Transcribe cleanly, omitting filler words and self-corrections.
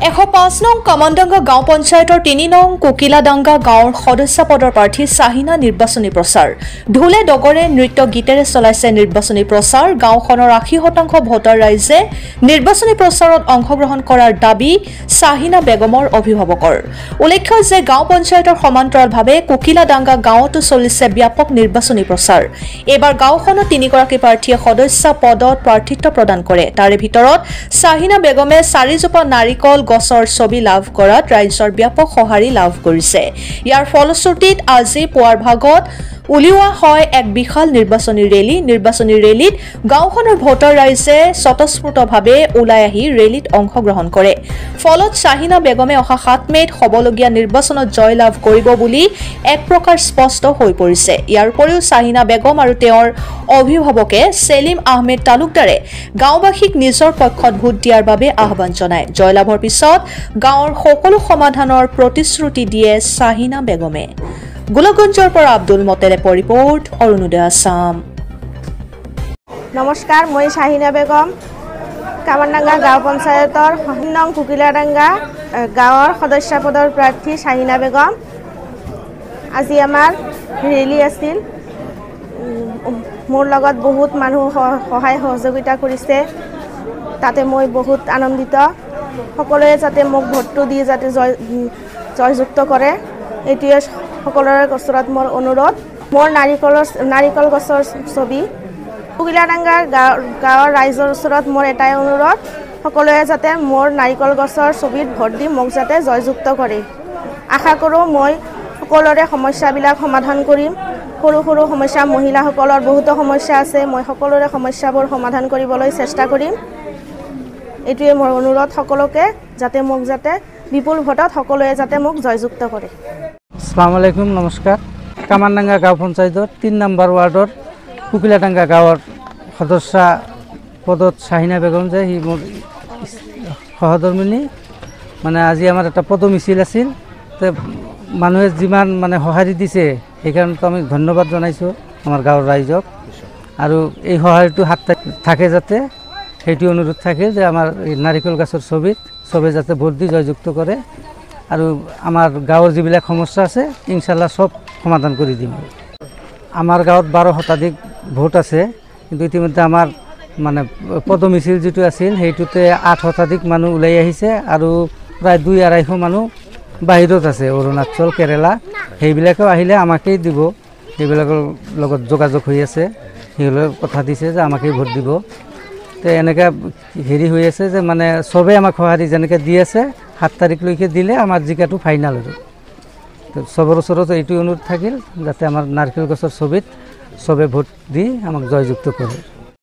105 নং কামানডাঙ্গা গাঁও পঞ্চায়তৰ 3 নং কোকিলাডাঙ্গা গাঁৱৰ সদস্য পদৰ প্ৰাৰ্থী চাহিনা নিৰ্বাচনী প্ৰচাৰ ঢোলে ডগৰে নৃত্য গীতেৰে চলাইছে নিৰ্বাচনী প্ৰচাৰ গাঁওখনৰ 80% ভোটাৰ ৰাইজে নিৰ্বাচনী প্ৰচাৰত অংশগ্ৰহণ কৰাৰ দাবী চাহিনা বেগমৰ অভিভাৱকৰ উল্লেখ্য যে গাঁও পঞ্চায়তৰ সমান্তৰালভাৱে কোকিলাডাঙ্গা গাঁৱতো চলিছে ব্যাপক নিৰ্বাচনী প্ৰচাৰ এবাৰ গাঁওখনৰ 3 গৰাকী প্ৰাৰ্থীয়ে সদস্য পদত প্ৰাৰ্থিত্ব প্ৰদান কৰে তাৰে ভিতৰত চাহিনা বেগমে 4 জোপা নাৰিকল গছৰ ছবি লাভ কৰাত ৰাইজৰ ব্যাপক সঁহাৰি লাভ কৰিছে ইয়াৰ ফলশ্ৰুতিত আজি পুৱাৰ ভাগত উলিওৱা হয় এক বিশাল নিৰ্বাচনী ৰেলীত গাঁওখনৰ ভোটাৰ ৰাইজে স্বতঃস্ফূৰ্তভাৱে ওলাই আহি ৰেলীত অংশগ্ৰহণ কৰে ফলত চাহিনা বেগমে অহা 7 মেত হ'বলগীয়া নিৰ্বাচনত জয় লাভ কৰিব বুলি এক প্ৰকাৰ স্পষ্ট হৈ পৰিছে ইয়াৰ উপৰিও চাহিনা বেগম আৰু তেওঁৰ অভিভাৱকে সেলিম আহমেদ তালুকদাৰে গাঁওবাসীক নিজৰ পক্ষত ভোট দিয়াৰ বাবে আহ্বান জনায় জয়লাভৰ পিছত গাঁৱৰ সকলো সমাধানৰ প্ৰতিশ্ৰুতি দিয়ে চাহিনা বেগমে গোলকগঞ্জৰ পৰা আব্দুল মতেলেপ ৰিপোৰ্ট অৰুণোদয় আসাম নমস্কাৰ মই চাহিনা বেগম কামানডাঙ্গা গাঁও পঞ্চায়তৰ 3 নং কোকিলাডাঙ্গা গাঁৱৰ সদস্য পদৰ প্ৰাৰ্থী চাহিনা বেগম আজি আমাৰ ৰেলী আছিল মোৰ লগত বহুত মানুহ সহায় সহযোগিতা কৰিছে তাতে মই বহুত আনন্দিত সকলোৱে যাতে মোক ভোটটো দি যাতে জয়যুক্ত কৰে এটিয়ে সকলোৰে ওচৰত মোৰ অনুৰোধ মোৰ নাৰিকল গছৰ ছবি কোকিলাডাঙ্গা গাঁৱৰ ৰাইজৰ ওচৰত মোৰ এটাই অনুৰোধ সকলোৱে যাতে মোৰ নাৰিকল গছৰ ছবিত ভোট দি মোক যাতে জয়যুক্ত কৰে আশা কৰোঁ মই সকলোৰে সমস্যাবিলাক সমাধান কৰিম সৰু সমস্যা মহিলাসকলৰ বহুতো সমস্যা আছে মই সকলোৰে সমস্যাবোৰ সমাধান কৰিবলৈ চেষ্টা কৰিম এটোৱে মোৰ অনুৰোধ সকলোকে যাতে মোক যাতে বিপুল ভোটত সকলোৱে যাতে মোক জয়যুক্ত কৰে আসসালামু আলাইকুম নমস্কাৰ কামানডাঙ্গা গাঁও পঞ্চায়তৰ 3 নম্বৰ ৱাৰ্ডৰ কোকিলাডাঙ্গা গাঁৱৰ সদস্য পদত চাহিনা বেগম যে হি মোৰ সহধৰ্মিনী মানে আজি আমাৰ এটা পদ মিছিল আছিল তে মানুহে যিমান মানে সহাৰি দিছে সেইকাৰণে আমি ধন্যবাদ জনাইছোঁ আমাৰ গাঁৱৰ ৰাইজক আৰু এই সহাৰিটো হাত থাকে যাতে সেইটো অনুৰোধ থাকে যে আমাৰ নাৰিকল গছৰ ছবিত সবে যাতে ভোট দি জয়যুক্ত কৰে আৰু আমাৰ গাঁৱৰ যিবিলাক সমস্যা আছে ইনশাআল্লাহ সব সমাধান কৰি দিম আমাৰ গাঁৱত 12 শতাধিক ভোট আছে কিন্তু ইতিমধ্যে আমাৰ মানে পদ মিছিল যেটো আছিল সেইটোতে 8 শতাধিক মানুহ ওলাই আহিছে আৰু প্ৰায় 2-250 মানুহ বাহিৰত আছে অৰুণাচল কেৰালা সেইবিলাকও আহিলে আমাকেই দিব সেইবিলাকৰ লগত যোগাযোগ হৈ আছে সেইবিলাক কথা দিছে যে আমাকেই ভোট দিব তে এনেকা হেৰি হৈ আছে যে মানে সবে আমাক সহাৰি যেনেকৈ দি আছে 7 তাৰিখলৈকে দিলে আমাৰ জিকাটো ফাইনাল হ'ব তো সবৰ ওচৰত এইটো অনুৰোধ থাকিল যাতে আমাৰ নাৰিকল গছৰ ছবিত সবে ভোট দি আমাক জয়যুক্ত কৰে